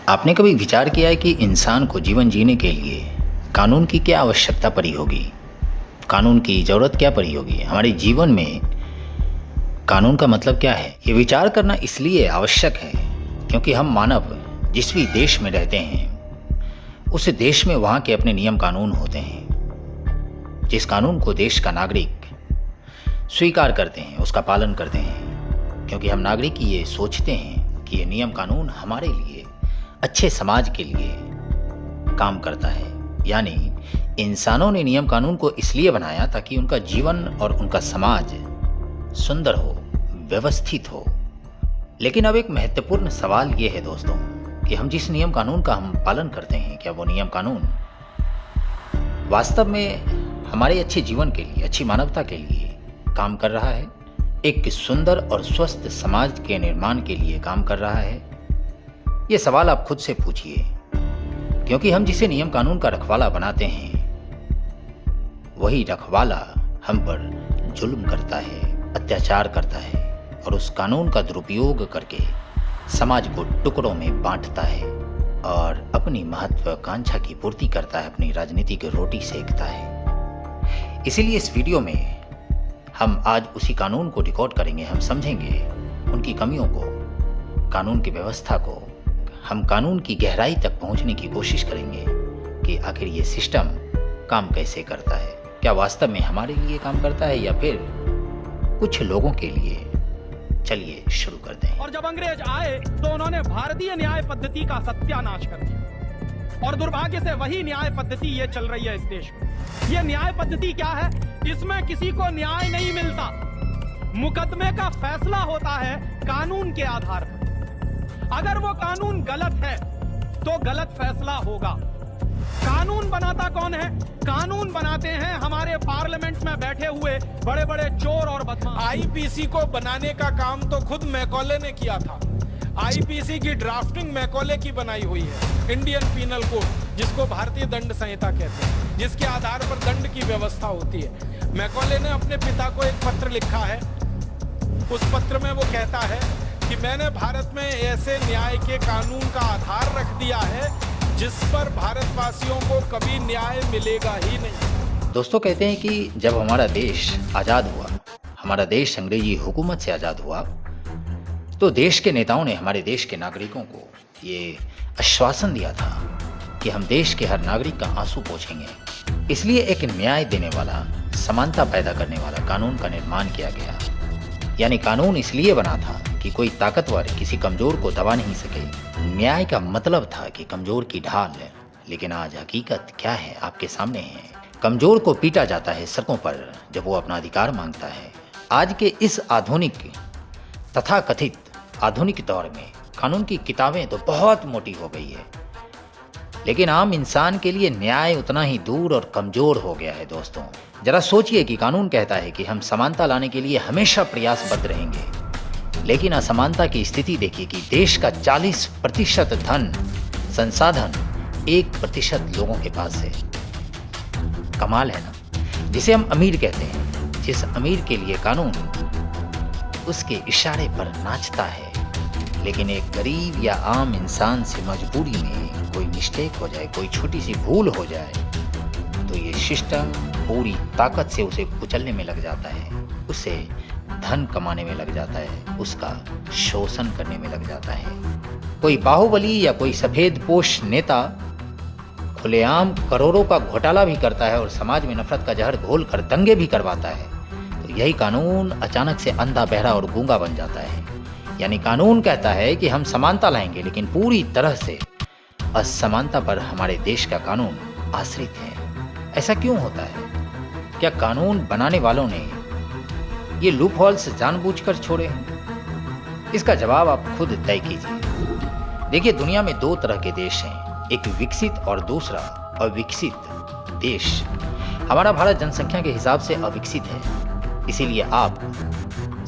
आपने कभी विचार किया है कि इंसान को जीवन जीने के लिए कानून की क्या आवश्यकता पड़ी होगी? कानून की ज़रूरत क्या पड़ी होगी? हमारे जीवन में कानून का मतलब क्या है? ये विचार करना इसलिए आवश्यक है क्योंकि हम मानव जिस भी देश में रहते हैं उस देश में वहाँ के अपने नियम कानून होते हैं। जिस कानून को देश का नागरिक स्वीकार करते हैं उसका पालन करते हैं, क्योंकि हम नागरिक ये सोचते हैं कि ये नियम कानून हमारे लिए, अच्छे समाज के लिए काम करता है। यानी इंसानों ने नियम कानून को इसलिए बनाया ताकि उनका जीवन और उनका समाज सुंदर हो, व्यवस्थित हो। लेकिन अब एक महत्वपूर्ण सवाल ये है दोस्तों कि हम जिस नियम कानून का हम पालन करते हैं, क्या वो नियम कानून वास्तव में हमारे अच्छे जीवन के लिए, अच्छी मानवता के लिए काम कर रहा है? एक सुंदर और स्वस्थ समाज के निर्माण के लिए काम कर रहा है? ये सवाल आप खुद से पूछिए, क्योंकि हम जिसे नियम कानून का रखवाला बनाते हैं वही रखवाला हम पर जुल्म करता है, अत्याचार करता है और उस कानून का दुरुपयोग करके समाज को टुकड़ों में बांटता है और अपनी महत्वाकांक्षा की पूर्ति करता है, अपनी राजनीति की रोटी सेकता है। इसीलिए इस वीडियो में हम आज उसी कानून को रिकॉर्ड करेंगे। हम समझेंगे उनकी कमियों को, कानून की व्यवस्था को। हम कानून की गहराई तक पहुंचने की कोशिश करेंगे कि आखिर ये सिस्टम काम कैसे करता है, क्या वास्तव में हमारे लिए काम करता है या फिर कुछ लोगों के लिए। चलिए शुरू करते हैं। और जब अंग्रेज आए तो उन्होंने भारतीय न्याय पद्धति का सत्यानाश कर दिया और दुर्भाग्य से वही न्याय पद्धति ये चल रही है इस देश में। ये न्याय पद्धति क्या है? इसमें किसी को न्याय नहीं मिलता। मुकदमे का फैसला होता है कानून के आधार पर। अगर वो कानून गलत है तो गलत फैसला होगा। कानून बनाता कौन है? कानून बनाते हैं हमारे पार्लियामेंट में बैठे हुए बड़े बड़े चोर और बदमाश। आईपीसी को बनाने का काम तो खुद मैकॉले ने किया था। आईपीसी की ड्राफ्टिंग मैकॉले की बनाई हुई है, इंडियन पीनल कोड, जिसको भारतीय दंड संहिता कहते हैं, जिसके आधार पर दंड की व्यवस्था होती है। मैकॉले ने अपने पिता को एक पत्र लिखा है। उस पत्र में वो कहता है कि मैंने भारत में ऐसे न्याय के कानून का आधार रख दिया है जिस पर भारतवासियों को कभी न्याय मिलेगा ही नहीं। दोस्तों, कहते हैं कि जब हमारा देश आज़ाद हुआ, हमारा देश अंग्रेजी हुकूमत से आज़ाद हुआ, तो देश के नेताओं ने हमारे देश के नागरिकों को ये आश्वासन दिया था कि हम देश के हर नागरिक का आंसू पोंछेंगे। इसलिए एक न्याय देने वाला, समानता पैदा करने वाला कानून का निर्माण किया गया। यानी कानून इसलिए बना था कि कोई ताकतवर किसी कमजोर को दबा नहीं सके। न्याय का मतलब था कि कमजोर की ढाल। लेकिन आज हकीकत क्या है आपके सामने है। कमजोर को पीटा जाता है सड़कों पर जब वो अपना अधिकार मांगता है। आज के इस आधुनिक तथा कथित आधुनिक दौर में कानून की किताबें तो बहुत मोटी हो गई है, लेकिन आम इंसान के लिए न्याय उतना ही दूर और कमजोर हो गया है। दोस्तों, जरा सोचिए कि कानून कहता है कि हम समानता लाने के लिए हमेशा प्रयासबद्ध रहेंगे, लेकिन असमानता की स्थिति देखिए कि देश का 40% धन संसाधन 1% लोगों के पास है। कमाल है ना? जिसे हम अमीर कहते हैं, जिस अमीर के लिए कानून उसके इशारे पर नाचता है, लेकिन एक गरीब या आम इंसान से मजबूरी में कोई मिस्टेक हो जाए, कोई छोटी सी भूल हो जाए, तो ये सिस्टम पूरी ताकत से उसे कुचलने में लग जाता है, उसे धन कमाने में लग जाता है, उसका शोषण करने में लग जाता है। कोई बाहुबली या कोई सफेद पोश नेता खुलेआम करोड़ों का घोटाला भी करता है और समाज में नफरत का जहर घोलकर दंगे भी करवाता है, तो यही कानून अचानक से अंधा, बहरा और गूंगा बन जाता है। यानी कानून कहता है कि हम समानता लाएंगे, लेकिन पूरी तरह से असमानता पर हमारे देश का कानून आश्रित है। ऐसा क्यों होता है? क्या कानून बनाने वालों ने ये लूप होल्स जानबूझकर छोड़े हैं? इसका जवाब आप खुद तय कीजिए। देखिए, दुनिया में दो तरह के देश हैं, एक विकसित और दूसरा अविकसित देश। हमारा भारत जनसंख्या के हिसाब से अविकसित है, इसीलिए आप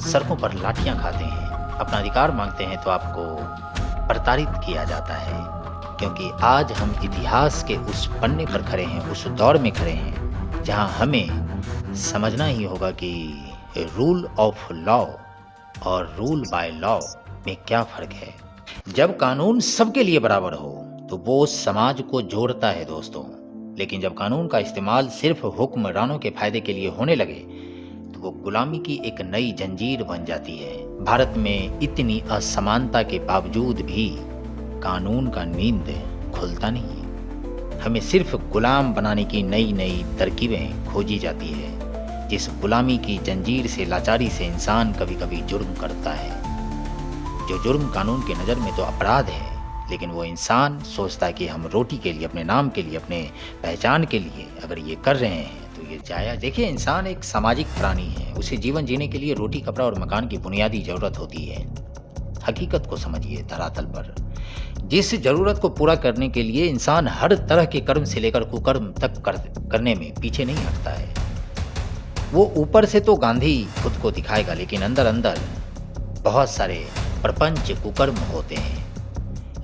सड़कों पर लाठियां खाते हैं, अपना अधिकार मांगते हैं तो आपको प्रताड़ित किया जाता है। क्योंकि आज हम इतिहास के उस पन्ने पर खड़े हैं, उस दौर में खड़े हैं जहां हमें समझना ही होगा कि रूल ऑफ लॉ और रूल बाय लॉ में क्या फ़र्क है। जब कानून सबके लिए बराबर हो तो वो समाज को जोड़ता है दोस्तों, लेकिन जब कानून का इस्तेमाल सिर्फ हुक्मरानों के फायदे के लिए होने लगे तो वो गुलामी की एक नई जंजीर बन जाती है। भारत में इतनी असमानता के बावजूद भी कानून का नींद खुलता नहीं है। हमें सिर्फ गुलाम बनाने की नई नई तरकीबें खोजी जाती है। जिस गुलामी की जंजीर से, लाचारी से इंसान कभी कभी जुर्म करता है, जो जुर्म कानून की नज़र में तो अपराध है, लेकिन वो इंसान सोचता है कि हम रोटी के लिए, अपने नाम के लिए, अपने पहचान के लिए अगर ये कर रहे हैं तो ये जायज़। देखिए, इंसान एक सामाजिक प्राणी है। उसे जीवन जीने के लिए रोटी, कपड़ा और मकान की बुनियादी ज़रूरत होती है। हकीकत को समझिए धरातल पर। जिस ज़रूरत को पूरा करने के लिए इंसान हर तरह के कर्म से लेकर कुकर्म तक करने में पीछे नहीं हटता है। वो ऊपर से तो गांधी खुद को दिखाएगा, लेकिन अंदर अंदर बहुत सारे प्रपंच कुकर्म होते हैं।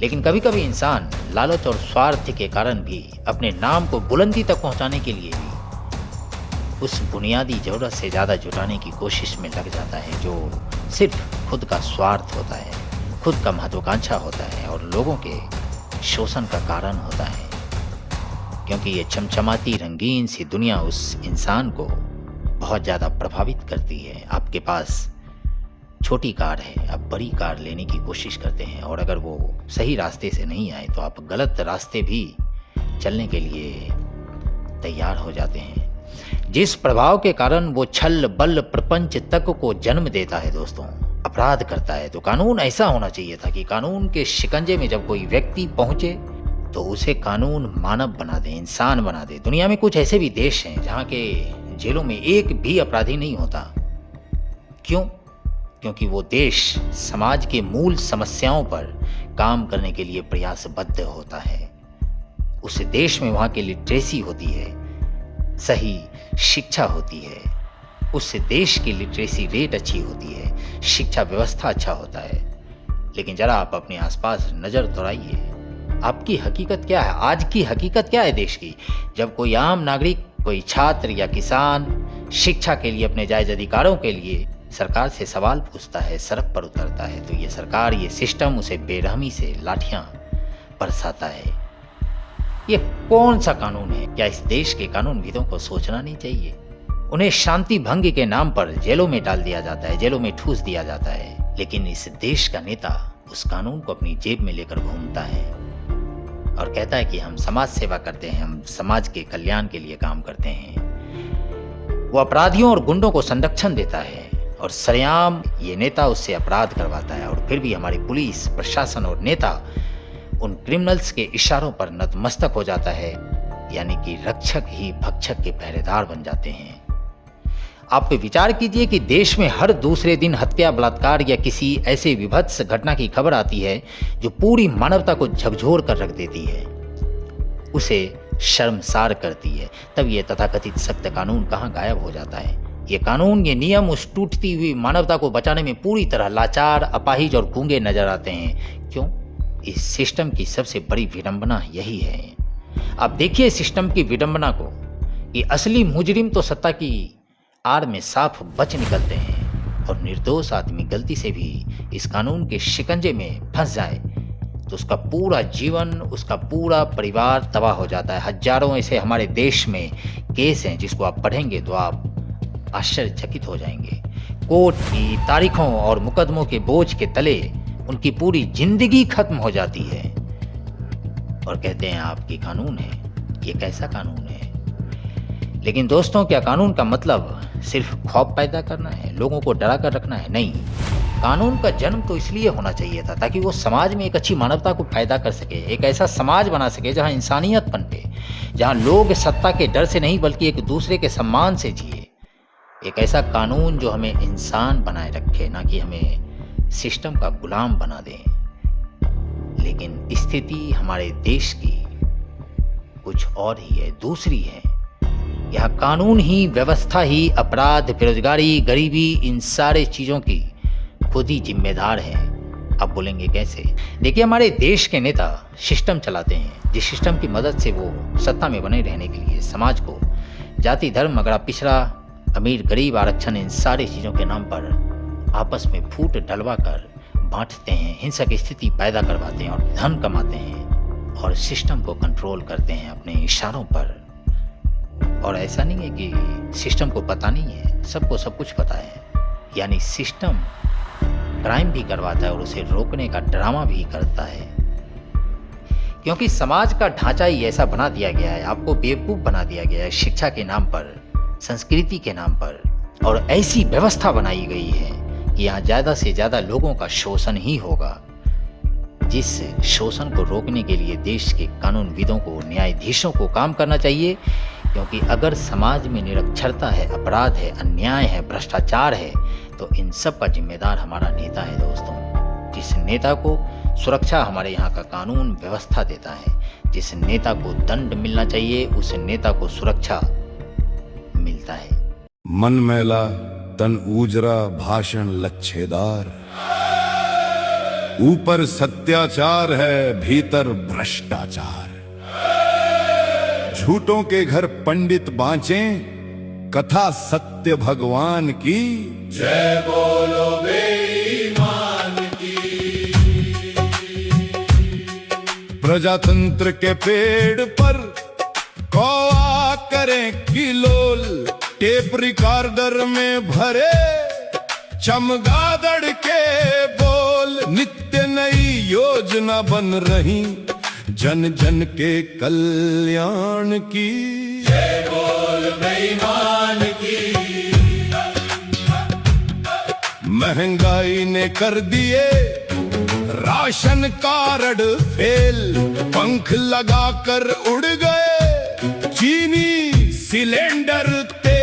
लेकिन कभी कभी इंसान लालच और स्वार्थ के कारण भी अपने नाम को बुलंदी तक पहुंचाने के लिए भी उस बुनियादी जरूरत से ज़्यादा जुटाने की कोशिश में लग जाता है, जो सिर्फ खुद का स्वार्थ होता है, खुद का महत्वाकांक्षा होता है और लोगों के शोषण का कारण होता है। क्योंकि ये चमचमाती रंगीन सी दुनिया उस इंसान को बहुत ज़्यादा प्रभावित करती है। आपके पास छोटी कार है, आप बड़ी कार लेने की कोशिश करते हैं और अगर वो सही रास्ते से नहीं आए तो आप गलत रास्ते भी चलने के लिए तैयार हो जाते हैं। जिस प्रभाव के कारण वो छल बल प्रपंच तक को जन्म देता है दोस्तों, अपराध करता है। तो कानून ऐसा होना चाहिए था कि कानून के शिकंजे में जब कोई व्यक्ति पहुंचे तो उसे कानून मानव बना दे, इंसान बना दे। दुनिया में कुछ ऐसे भी देश हैं जहाँ के जेलों में एक भी अपराधी नहीं होता। क्यों? क्योंकि वो देश समाज के मूल समस्याओं पर काम करने के लिए प्रयासबद्ध होता है। उस देश में वहाँ की लिटरेसी होती है, सही शिक्षा होती है, उस देश की लिटरेसी रेट अच्छी होती है, शिक्षा व्यवस्था अच्छा होता है। लेकिन जरा आप अपने आसपास नज़र दौड़ाइए, आपकी हकीकत क्या है? आज की हकीकत क्या है देश की? जब कोई आम नागरिक, कोई छात्र या किसान शिक्षा के लिए, अपने जायज़ अधिकारों के लिए सरकार से सवाल पूछता है, सड़क पर उतरता है, तो ये सरकार, ये सिस्टम उसे बेरहमी से लाठियां बरसाता है। ये कौन सा कानून है? क्या इस देश के कानूनविदों को सोचना नहीं चाहिए? उन्हें शांति भंग के नाम पर जेलों में डाल दिया जाता है, जेलों में ठूस दिया जाता है, लेकिन इस देश का नेता उस कानून को अपनी जेब में लेकर घूमता है और कहता है कि हम समाज सेवा करते हैं, हम समाज के कल्याण के लिए काम करते हैं। वो अपराधियों और गुंडों को संरक्षण देता है और सरेआम ये नेता उससे अपराध करवाता है, और फिर भी हमारी पुलिस, प्रशासन और नेता उन क्रिमिनल्स के इशारों पर नतमस्तक हो जाता है, यानी कि रक्षक ही भक्षक के पहरेदार बन जाते हैं। आप विचार कीजिए कि देश में हर दूसरे दिन हत्या, बलात्कार या किसी ऐसे विभत्स घटना की खबर आती है जो पूरी मानवता को झकझोर कर रख देती है, उसे शर्मसार करती है। तब ये तथाकथित सख्त कानून कहाँ गायब हो जाता है? ये कानून, ये नियम उस टूटती हुई मानवता को बचाने में पूरी तरह लाचार, अपाहिज और गूंगे नजर आते हैं। क्यों? इस सिस्टम की सबसे बड़ी विडंबना यही है। आप देखिए सिस्टम की विडंबना को, कि असली मुजरिम तो सत्ता की आड़ में साफ बच निकलते हैं और निर्दोष आदमी गलती से भी इस कानून के शिकंजे में फंस जाए तो उसका पूरा जीवन, उसका पूरा परिवार तबाह हो जाता है। हजारों ऐसे हमारे देश में केस हैं जिसको आप पढ़ेंगे तो आप आश्चर्यचकित हो जाएंगे। कोर्ट की तारीखों और मुकदमों के बोझ के तले उनकी पूरी जिंदगी खत्म हो जाती है और कहते हैं आपकी कानून है। ये कैसा कानून है? लेकिन दोस्तों, क्या कानून का मतलब सिर्फ खौफ पैदा करना है, लोगों को डरा कर रखना है? नहीं, कानून का जन्म तो इसलिए होना चाहिए था ताकि वो समाज में एक अच्छी मानवता को पैदा कर सके, एक ऐसा समाज बना सके जहां इंसानियत पनपे, जहां लोग सत्ता के डर से नहीं बल्कि एक दूसरे के सम्मान से जिए। एक ऐसा कानून जो हमें इंसान बनाए रखे, ना कि हमें सिस्टम का गुलाम बना दे। लेकिन स्थिति हमारे देश की कुछ और ही है, दूसरी है। यह कानून ही, व्यवस्था ही अपराध, बेरोजगारी, गरीबी, इन सारे चीजों की खुद ही जिम्मेदार है। अब बोलेंगे कैसे? देखिए, हमारे देश के नेता सिस्टम चलाते हैं, जिस सिस्टम की मदद से वो सत्ता में बने रहने के लिए समाज को जाति, धर्म, अगड़ा पिछड़ा, अमीर गरीब, आरक्षण, इन सारी चीजों के नाम पर आपस में फूट डलवा कर बांटते हैं, हिंसक स्थिति पैदा करवाते हैं और धन कमाते हैं और सिस्टम को कंट्रोल करते हैं अपने इशारों पर। और ऐसा नहीं है कि सिस्टम को पता नहीं है, सबको सब कुछ पता है। यानी सिस्टम क्राइम भी करवाता है और उसे रोकने का ड्रामा भी करता है, क्योंकि समाज का ढांचा ही ऐसा बना दिया गया है, आपको बेवकूफ़ बना दिया गया है शिक्षा के नाम पर, संस्कृति के नाम पर। और ऐसी व्यवस्था बनाई गई है कि यहाँ ज़्यादा से ज़्यादा लोगों का शोषण ही होगा, जिस शोषण को रोकने के लिए देश के कानूनविदों को, न्यायाधीशों को काम करना चाहिए। क्योंकि अगर समाज में निरक्षरता है, अपराध है, अन्याय है, भ्रष्टाचार है, तो इन सब का जिम्मेदार हमारा नेता है दोस्तों। जिस नेता को सुरक्षा हमारे यहाँ का कानून व्यवस्था देता है, जिस नेता को दंड मिलना चाहिए, उस नेता को सुरक्षा मिलता है। मन मैला तन ऊजरा, भाषण लच्छेदार, ऊपर सत्याचार है, भीतर भ्रष्टाचार। झूठों के घर पंडित बाँचे, कथा सत्य भगवान की। जय बोलो बेईमान की। प्रजातंत्र के पेड़ पर कौवा करें किलोल, टेप रिकॉर्डर में भरे चमगादड़ के बोल। नित्य नई योजना बन रही, जन जन के कल्याण की। जय बोल बेईमान की। महंगाई ने कर दिए राशन कार्ड फेल, पंख लगाकर उड़ गए चीनी सिलेंडर तेल।